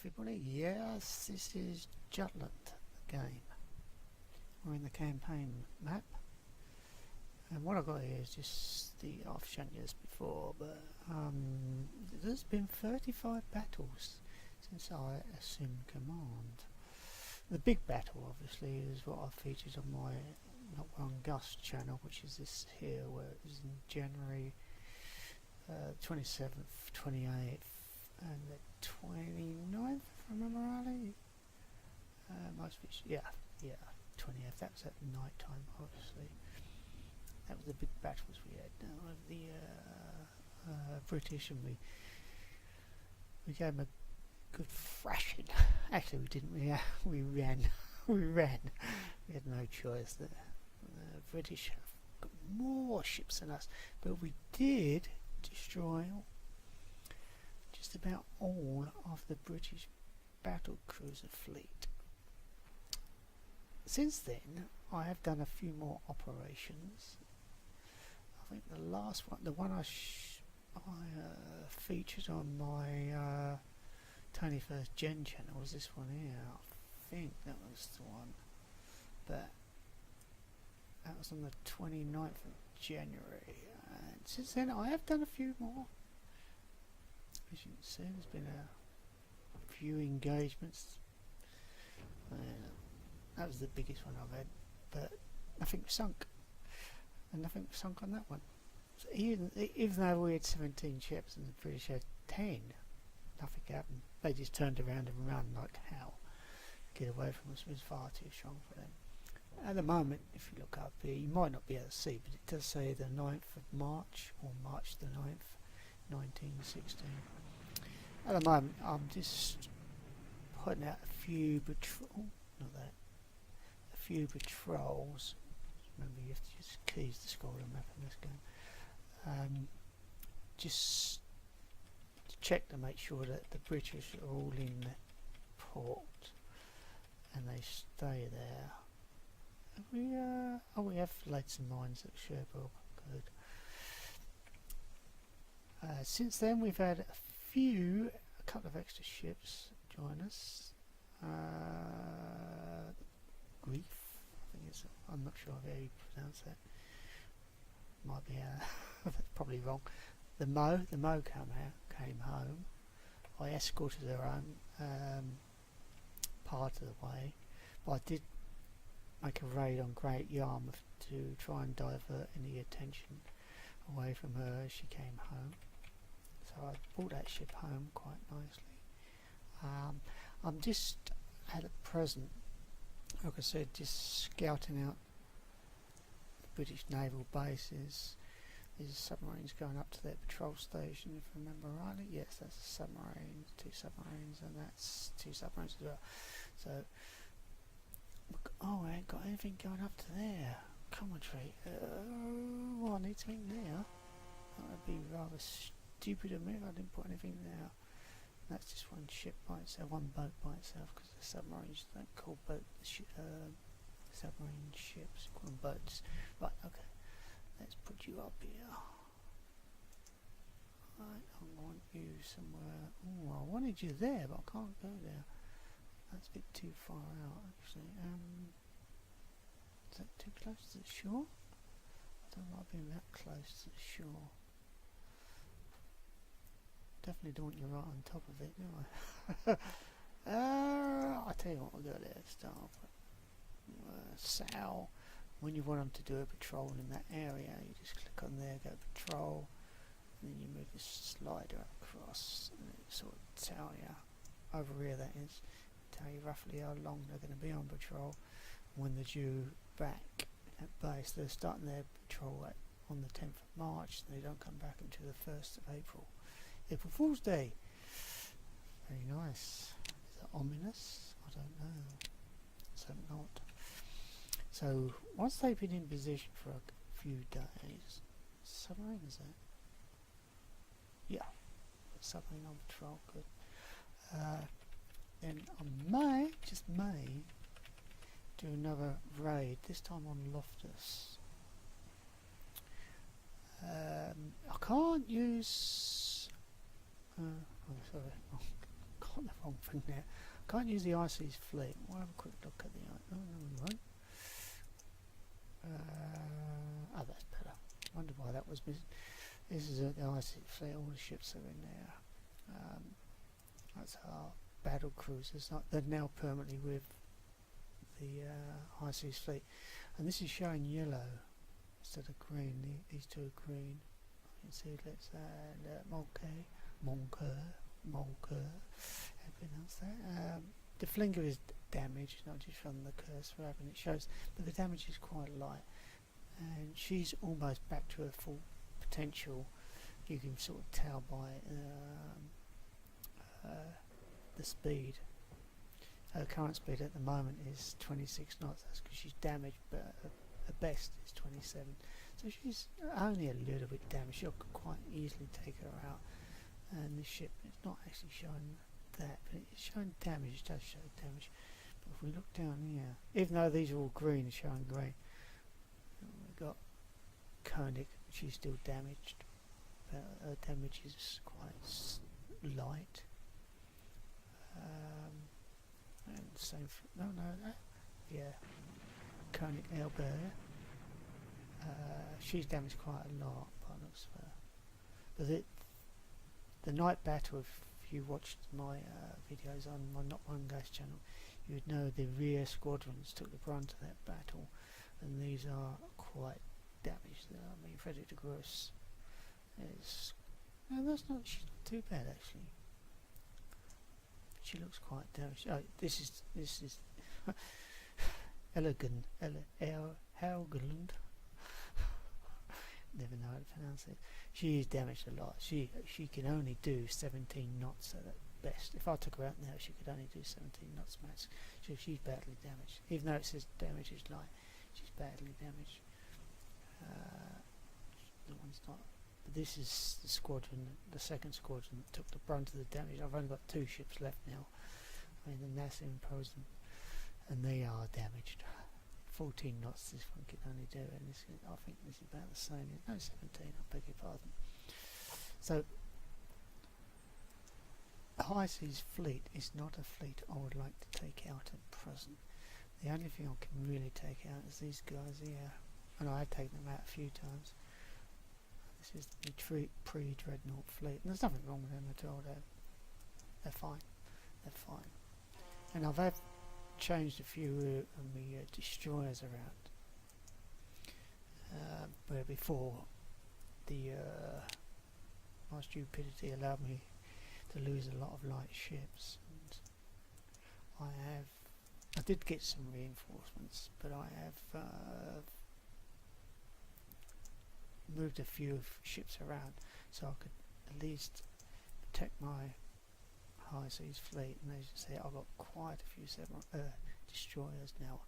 everybody, yes, this is Jutland, the game. We're in the campaign map, and what I've got here is just I've shown you this before, but there's been 35 battles since I assumed command. The big battle obviously is what I've featured on my Not One Gus channel, which is this here, where it was in January 27th, 28th and the 29th, if I remember rightly. Most of it, yeah, 20th. That was at night time, obviously. That was the big battles we had. Now of the British, and we gave them a good thrashing. Actually, we didn't. We ran. We ran. We had no choice. The British have got more ships than us, but we did destroy just about all of the British battlecruiser fleet. Since then, I have done a few more operations. I think the last one, the one I featured on my Tony First Gen channel, was this one here. I think that was the one, but that was on the 29th of January, and since then I have done a few more. As you can see, there's been a few engagements. That was the biggest one I've had, but nothing sunk, and nothing sunk on that one. So even though we had 17 ships and the British had 10, nothing happened. They just turned around and ran like hell. Get away from us was far too strong for them. At the moment, if you look up here, you might not be able to see, but it does say the 9th of March, or March the 9th, 1916. At the moment, I'm just putting out a few patrols. Remember, you have to use keys to scroll the map in this game. Just to check to make sure that the British are all in port and they stay there. We have laid some mines at Cherbourg. Good. Since then, we've had a couple of extra ships join us. Grief, I think it's. I'm not sure how you pronounce that. Might be that's probably wrong. The Mo came home. I escorted her home part of the way, but I did make a raid on Great Yarmouth to try and divert any attention away from her as she came home. So I brought that ship home quite nicely. I'm just at present, like I said, just scouting out the British naval bases. There's submarines going up to their patrol station, if I remember rightly. Yes, that's a submarine, 2 submarines, and that's 2 submarines as well. So, I ain't got anything going up to there. Commentary. Well, I need something there. That would be rather stupid of me if I didn't put anything there. That's just one ship by itself, one boat by itself, because the submarines don't call submarine ships, call them boats. Right, okay. Let's put you up here. Right, I want you somewhere. Oh, I wanted you there, but I can't go there. That's a bit too far out, actually. Is that too close to the shore? I don't like being that close to the shore. Definitely don't want you right on top of it, do I? I tell you what, we'll go there to start with. Sal. When you want them to do a patrol in that area, you just click on there, go patrol, and then you move the slider across, and it sort of tell you, over here that is, tell you roughly how long they're going to be on patrol. When they're due back at base, they're starting their patrol on the 10th of March, they don't come back until the 1st of April. April Fool's Day. Very nice. Is that ominous? I don't know. Let's hope not. So once they've been in position for a few days, submarine is that? Yeah, submarine on patrol. Good. Then I may, just may, do another raid. This time on Loftus. I can't use. Oh, sorry. Oh, got the wrong thing there. Can't use the IC's fleet. We'll have a quick look at the oh, no, we won't. Oh, that's better. Wonder why that was missing. This is the IC fleet. All the ships are in there. That's our battle cruisers. They're now permanently with the IC's fleet, and this is showing yellow instead of green. These two are green. You can see. Let's add Monker. How do you pronounce that? The flinger is damaged, not just from the cursor up, and it shows, but the damage is quite light, and she's almost back to her full potential. You can sort of tell by the speed. Her current speed at the moment is 26 knots. That's because she's damaged, but her best is 27. So she's only a little bit damaged. You could quite easily take her out. And the ship is not actually showing that, but it's showing damage. It does show damage. But if we look down here, even though these are all green, it's showing grey. We've got Koenig, she's still damaged, but her damage is quite light. And same for yeah, Koenig Elber. She's damaged quite a lot, but looks but the night battle, if you watched my videos on my Not One Gas channel, you would know the rear squadrons took the brunt of that battle, and these are quite damaged. I mean, Frederick de Gross is, no, she's not too bad actually. She looks quite damaged. Oh, this is Elegant, Helgeland. Never know how to pronounce it. She is damaged a lot. She can only do 17 knots at best. If I took her out now, she could only do 17 knots max. So she's badly damaged. Even though it says damage is light, she's badly damaged. The one's not. But this is the squadron, the second squadron that took the brunt of the damage. I've only got 2 ships left now. I mean, the NASA imposed them, and they are damaged. 14 knots this one can only do, and this, I think this is about the same. No, 17, I beg your pardon. So, the High Seas fleet is not a fleet I would like to take out at present. The only thing I can really take out is these guys here, and I have taken them out a few times. This is the pre-Dreadnought fleet, and there's nothing wrong with them at all. They're fine. They're fine. And I've changed a few of my destroyers around, where before my stupidity allowed me to lose a lot of light ships. And I did get some reinforcements, but I have moved a few ships around so I could at least protect my High Seas fleet. And as you see, I've got quite a few destroyers now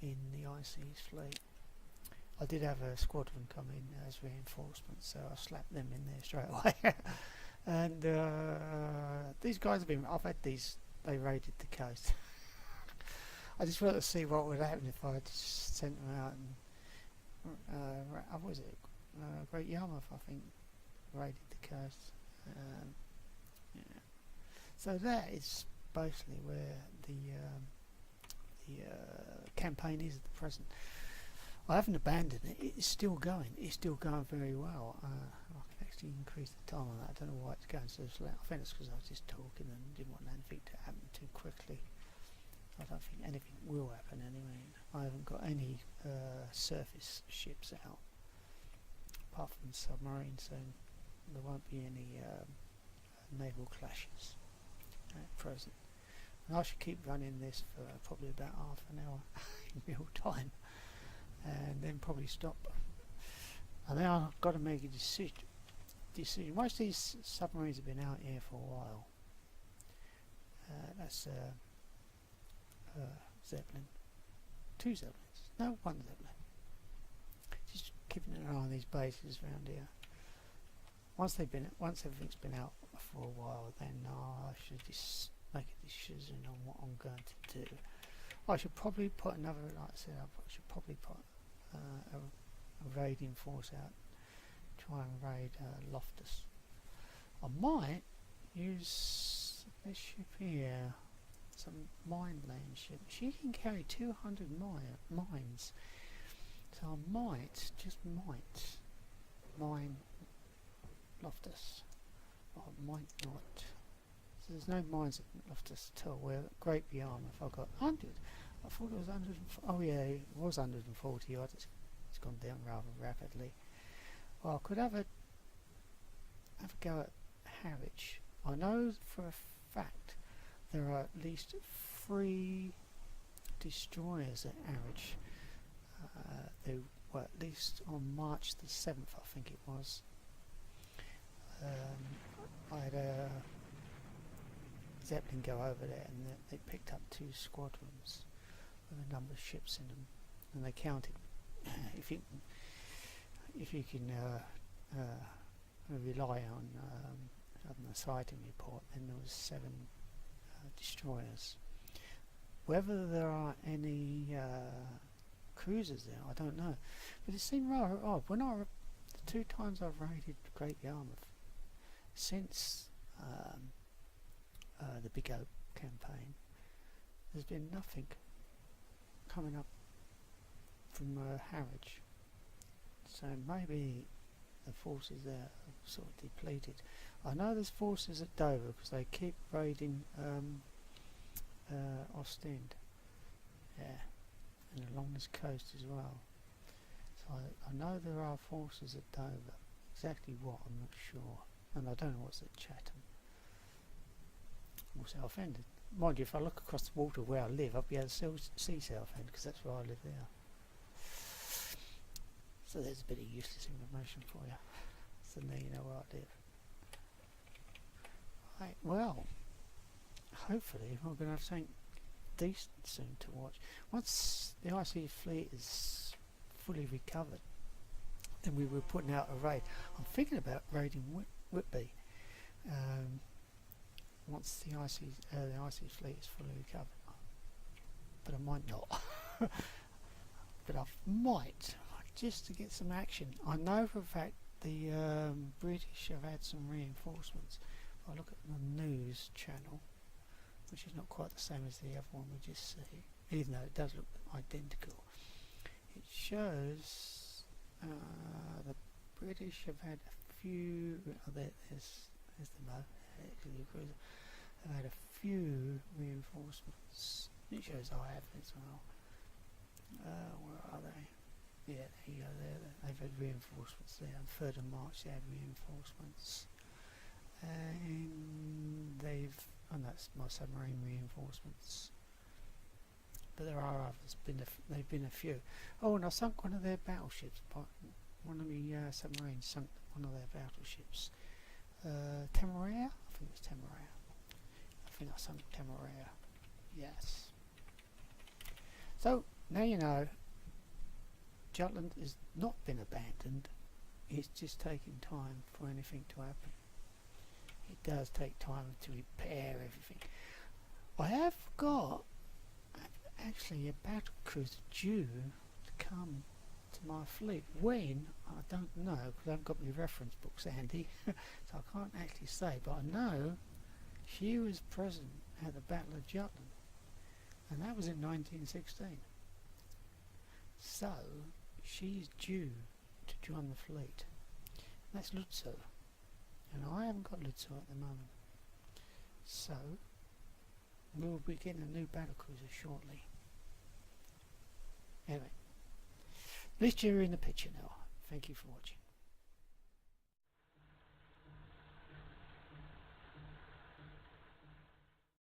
in the High Seas fleet. I did have a squadron come in as reinforcements, so I slapped them in there straight away. And these guys have been, I've had these, they raided the coast. I just wanted to see what would happen if I just sent them out and what was it? Great Yarmouth, I think, raided the coast. Yeah. So that is basically where the campaign is at the present. I haven't abandoned it. It's still going. It's still going very well. I can actually increase the time on that. I don't know why it's going so slow. I think it's because I was just talking and didn't want anything to happen too quickly. I don't think anything will happen anyway. I haven't got any surface ships out, apart from submarines, so there won't be any naval clashes at present. And I should keep running this for probably about half an hour in real time, and then probably stop. And then I've got to make a decision. Most of these submarines have been out here for a while. That's Zeppelin. 2 Zeppelins. No, 1 Zeppelin. Just keeping an eye on these bases around here. Once everything's been out for a while, then I should just make a decision on what I'm going to do. I should probably put another, like I said, I should probably put a raiding force out, try and raid Loftus. I might use So this ship here, some mine-laying ship. She can carry 200 mines. So I might, just might, mine Loftus. Or I might not. So there's no mines at Loftus at all. We're at Great Yarmouth. I've got 100. I thought it was 100. Oh yeah, it was 140 odd. It's gone down rather rapidly. Well, I could have a go at Harwich. I know for a fact there are at least 3 destroyers at Harwich. They were at least on March the 7th, I think it was. I had a Zeppelin go over there, and they picked up 2 squadrons with a number of ships in them, and they counted. If you can rely on the sighting report, then there was 7 destroyers. Whether there are any cruisers there, I don't know, but it seemed rather odd. When the 2 times I've raided Great Yarmouth since the Big Oak campaign, there's been nothing coming up from Harwich, so maybe the forces there are sort of depleted. I know there's forces at Dover because they keep raiding Ostend, yeah, and along this coast as well. So I know there are forces at Dover. Exactly what, I'm not sure, and I don't know what's at Chatham or Southend. Mind you, if I look across the water where I live, I'll be able to see Southend because that's where I live there. So there's a bit of useless information for you. So now you know where I live. Right, well, hopefully we're going to have something decent soon to watch. Once the IC fleet is fully recovered, then we were putting out a raid. I'm thinking about raiding Whitby. Once the IC fleet is fully recovered, but I might not. But I might, just to get some action. I know for a fact the British have had some reinforcements. I look at the news channel, which is not quite the same as the other one we just see, even though it does look identical. It shows the British have had a few. Oh, there's the Mo. The cruiser. They've had a few reinforcements. It shows I have as well. Where are they? Yeah, there you go. They've had reinforcements there. On 3rd of March they had reinforcements, and and that's my submarine reinforcements. But there are others. They've been a few. Oh, and I sunk one of their battleships. One of the submarines sunk one of their battleships. Temeraire? I think it was Temeraire. I think I sunk Temeraire. Yes. So, now you know, Jutland has not been abandoned. It's just taking time for anything to happen. It does take time to repair everything. I have got actually a battlecruiser due to come to my fleet. When, I don't know, because I haven't got my reference books handy, so I can't actually say, but I know she was present at the Battle of Jutland, and that was in 1916. So she's due to join the fleet. That's Lutzow, and I haven't got Lutzow at the moment, so we'll be getting a new battlecruiser shortly. Anyway, at least you're in the picture now. Thank you for watching.